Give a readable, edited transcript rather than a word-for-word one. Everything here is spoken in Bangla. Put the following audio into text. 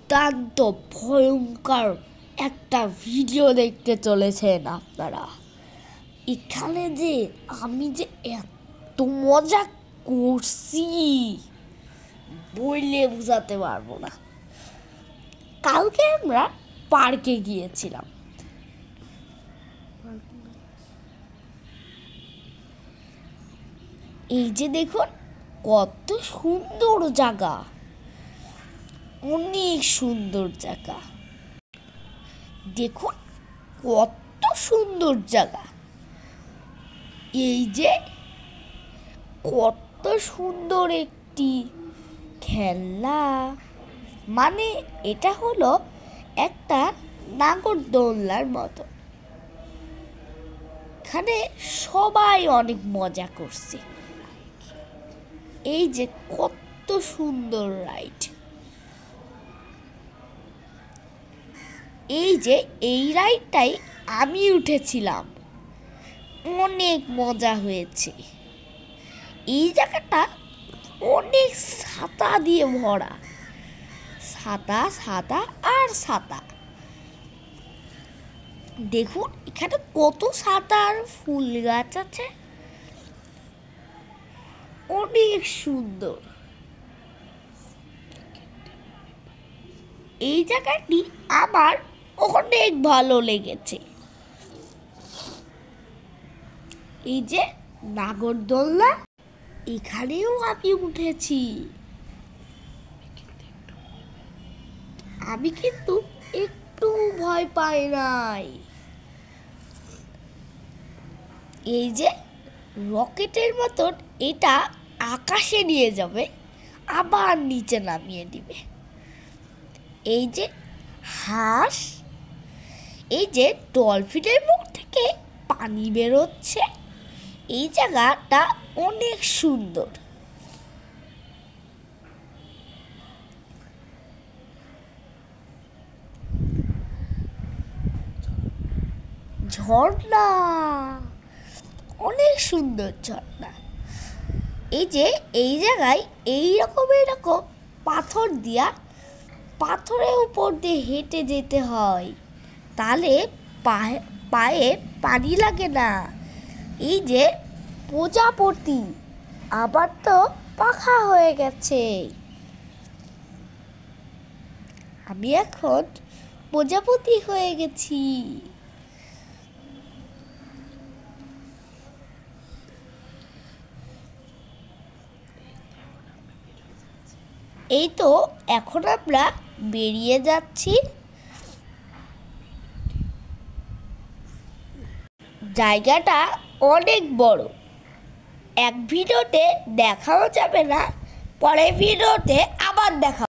দুর্দান্ত ভয়ঙ্কর একটা ভিডিও দেখতে চলেছেন আপনারা। এখানে যে আমি যে এত মজা করছি বললে বোঝাতে পারবো না। কালকে আমরা পার্কে গিয়েছিলাম। এই যে দেখুন কত সুন্দর জায়গা, অনেক সুন্দর জায়গা। দেখুন কত সুন্দর জায়গা। এই যে কত সুন্দর একটি খেলনা, মানে এটা হলো একটা নাগরদোলনার মতো। এখানে সবাই অনেক মজা করছে। এই যে কত সুন্দর রাইড। এই যে এই রাইডটাই আমি উঠেছিলাম, অনেক মজা হয়েছে। এই জায়গাটা অনেক ছাতা দিয়ে ভরা, ছাতা ছাতা আর ছাতা। দেখুন এখানে কত ছাতা আর ফুল গাছ আছে, অনেক সুন্দর। এই জায়গাটি আমার অনেক ভালো লেগেছে। এই যে নাগরদোলনা, এখানেও আমি উঠেছি। আমি কিন্তু একটু ভয় পাই নাই। এই যে রকেটের মতন এটা আকাশে নিয়ে যাবে, আবার নিচে নামিয়ে দিবে। এই যে হাঁস, এই যে ডলফিনের মুখ থেকে পানি বেরোচ্ছে। এই জায়গাটা অনেক সুন্দর। ঝর্ণা, অনেক সুন্দর ঝর্ণা। এই যে এই জায়গায় এইরকম এরকম পাথর দিয়া, পাথরের উপর দিয়ে হেঁটে যেতে হয়, তাহলে পায়ে পানি লাগে না। এই যে প্রজাপতি, আবার তো পাখা হয়ে গেছে। আমি এখন প্রজাপতি হয়ে গেছি। এই তো এখন আমরা বেরিয়ে যাচ্ছি। জায়গাটা অনেক বড়, এক ভিডিওতে দেখাও যাবে না, পরের ভিডিওতে আবার দেখা।